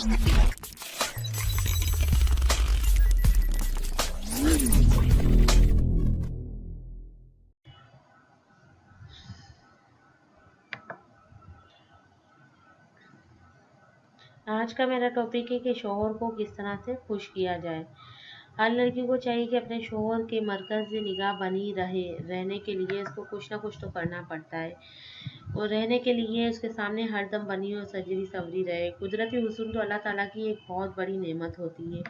आज का मेरा टॉपिक है कि शौहर को किस तरह से खुश किया जाए। हर लड़की को चाहिए कि अपने शौहर के मरकज़ से निगाह बनी रहे। रहने के लिए इसको कुछ ना कुछ तो करना पड़ता है और रहने के लिए उसके सामने हरदम बनी और सजरी संवरी रहे। कुदरती हुस्न तो अल्लाह ताला की एक बहुत बड़ी नेमत होती है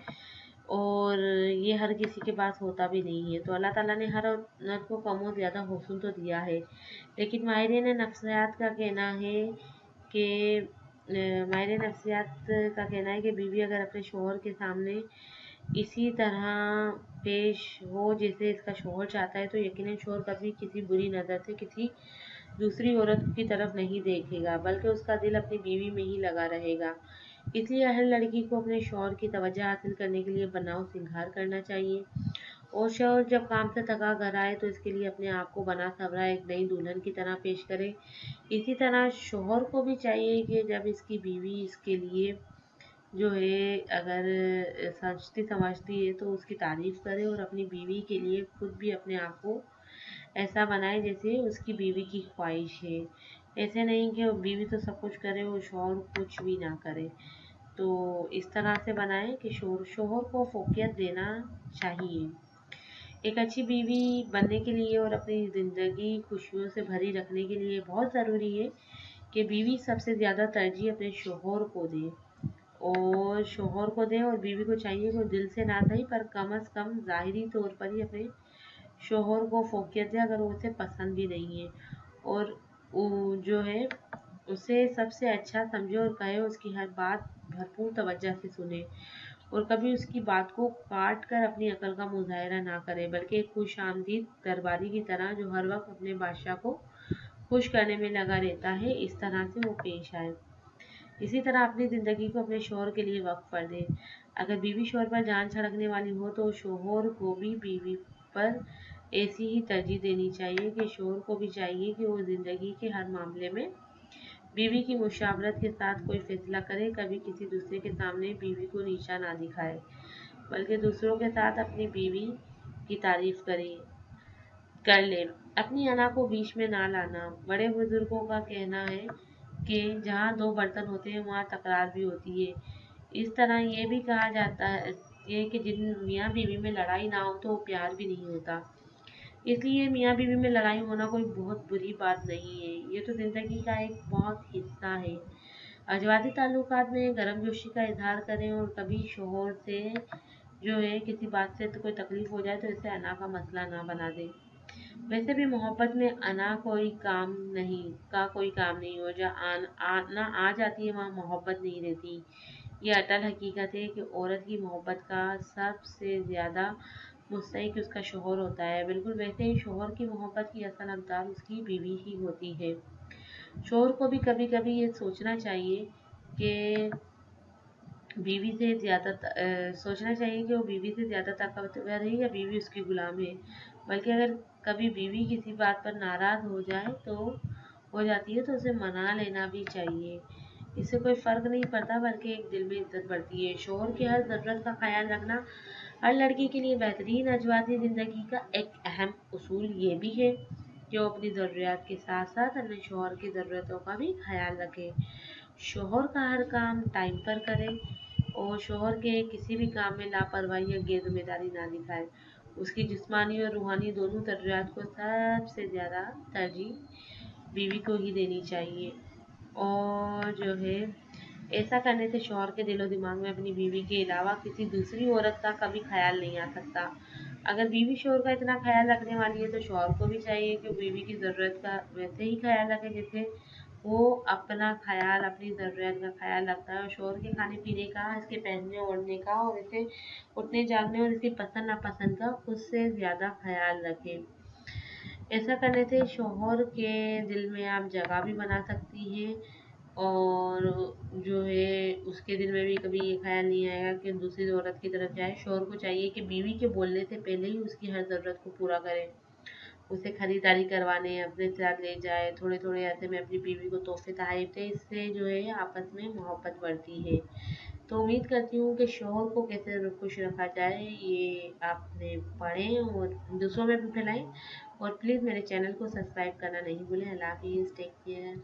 और ये हर किसी के पास होता भी नहीं है। तो अल्लाह ताला ने हर औरत को कम और ज़्यादा हुस्न तो दिया है, लेकिन माहिरीन नफ्सियात का कहना है कि माहिर नफ्सियात का कहना है कि बीवी अगर अपने शौहर के सामने इसी तरह पेश हो जैसे इसका शौहर चाहता है, तो यकीनन शौहर कभी किसी बुरी नज़र से किसी दूसरी औरत की तरफ नहीं देखेगा, बल्कि उसका दिल अपनी बीवी में ही लगा रहेगा। इसलिए हर लड़की को अपने शौहर की तवज्जो हासिल करने के लिए बनाव सिंगार करना चाहिए और शौहर जब काम से थका घर आए तो इसके लिए अपने आप को बना सवरा एक नई दुल्हन की तरह पेश करे। इसी तरह शौहर को भी चाहिए कि जब इसकी बीवी इसके लिए जो है अगर सोचती समझती है तो उसकी तारीफ़ करे और अपनी बीवी के लिए खुद भी अपने आप को ऐसा बनाए जैसे उसकी बीवी की ख्वाहिश है। ऐसे नहीं कि वो बीवी तो सब कुछ करे और शौहर कुछ भी ना करे। तो इस तरह से बनाएं कि शौहर को फोकियत देना चाहिए। एक अच्छी बीवी बनने के लिए और अपनी ज़िंदगी खुशियों से भरी रखने के लिए बहुत ज़रूरी है कि बीवी सबसे ज़्यादा तरजीह अपने शौहर को दे और बीवी को चाहिए कि वो दिल से ना सही पर कम अज़ कम ज़ाहिरी तौर पर ही अपने शौहर को फोकियत दे अगर वो उसे पसंद भी नहीं है, और जो है उसे सबसे अच्छा समझे और कहे, उसकी हर बात भरपूर तवज्जो से सुने और कभी उसकी बात को काट कर अपनी अकल का मुजाहरा ना करे, बल्कि एक खुश आमदीद दरबारी की तरह जो हर वक्त अपने बादशाह को खुश करने में लगा रहता है, इस तरह से वो पेश आए। इसी तरह अपनी ज़िंदगी को अपने शौहर के लिए वक्फ कर दे। अगर बीवी शौहर पर जान छिड़कने वाली हो तो शौहर को भी बीवी पर ऐसी ही तरजीह देनी चाहिए कि शौहर को भी चाहिए कि वो ज़िंदगी के हर मामले में बीवी की मुशावरत के साथ कोई फैसला करे, कभी किसी दूसरे के सामने बीवी को नीचा ना दिखाए, बल्कि दूसरों के साथ अपनी बीवी की तारीफ कर ले। अपनी अना को बीच में ना लाना। बड़े बुजुर्गों का कहना है कि जहाँ दो बर्तन होते हैं वहाँ तकरार भी होती है। इस तरह ये भी कहा जाता है कि जिन मियाँ बीवी में लड़ाई ना हो तो वो प्यार भी नहीं होता। इसलिए मियाँ बीवी में लड़ाई होना कोई बहुत बुरी बात नहीं है, ये तो ज़िंदगी का एक बहुत हिस्सा है। अजवादी ताल्लुकात में गर्मजोशी का इजहार करें और कभी शौहर से जो है किसी बात से तो कोई तकलीफ हो जाए तो इसे अना का मसला ना बना दें। वैसे भी मोहब्बत में अना कोई काम नहीं हो, जहाँ आना आ जाती है वहाँ मोहब्बत नहीं रहती। ये अटल हकीकत है कि औरत की मोहब्बत का सबसे ज़्यादा मुस्तहिक उसका शौहर होता है। बिल्कुल वैसे ही शौहर की मोहब्बत की असल हकदार उसकी बीवी ही होती है। शौहर को भी कभी कभी ये सोचना चाहिए कि वो बीवी से ज़्यादा ताकतवर है या बीवी उसकी गुलाम है। बल्कि अगर कभी बीवी किसी बात पर नाराज़ हो जाती है तो उसे मना लेना भी चाहिए। इससे कोई फ़र्क नहीं पड़ता, बल्कि एक दिल में इज्जत बढ़ती है। शौहर की हर ज़रूरत का ख्याल रखना हर लड़की के लिए बेहतरीन अजवाजी ज़िंदगी का एक अहम उसूल ये भी है कि वो अपनी ज़रूरियात के साथ साथ अपने शौहर की ज़रूरतों का भी ख्याल रखे। शौहर का हर काम टाइम पर करे और शौहर के किसी भी काम में लापरवाही या गैर-ज़िम्मेदारी ना दिखाए। उसकी जिस्मानी और रूहानी दोनों ज़रूरियात को सबसे ज़्यादा तरजीह बीवी को ही देनी चाहिए और जो है ऐसा करने से शौहर के दिलो दिमाग में अपनी बीवी के अलावा किसी दूसरी औरत का कभी ख्याल नहीं आ सकता। अगर बीवी शौहर का इतना ख्याल रखने वाली है तो शौहर को भी चाहिए कि बीवी की ज़रूरत का वैसे ही ख्याल रखे जैसे वो अपनी ज़रूरत का ख्याल रखता है। और शौहर के खाने पीने का, इसके पहनने ओढ़ने का और इसे उठने जागने और इसकी पसंद नापसंद का उससे ज़्यादा ख्याल रखे। ऐसा करने से शौहर के दिल में आप जगह भी बना सकती हैं और जो है उसके दिल में भी कभी ये ख्याल नहीं आएगा कि दूसरी औरत की तरफ जाए। शौहर को चाहिए कि बीवी के बोलने से पहले ही उसकी हर ज़रूरत को पूरा करे, उसे खरीदारी करवाने अपने साथ ले जाए, थोड़े थोड़े ऐसे में अपनी बीवी को तोहफे तोहफ़े दे। इससे जो है आपस में मोहब्बत बढ़ती है। तो उम्मीद करती हूँ कि शौहर को कैसे खुश रखा जाए ये आपने पढ़ें और दूसरों में भी फैलाएं। और प्लीज़ मेरे चैनल को सब्सक्राइब करना नहीं भूलें। अल्लाह हाफिज़, टेक केयर।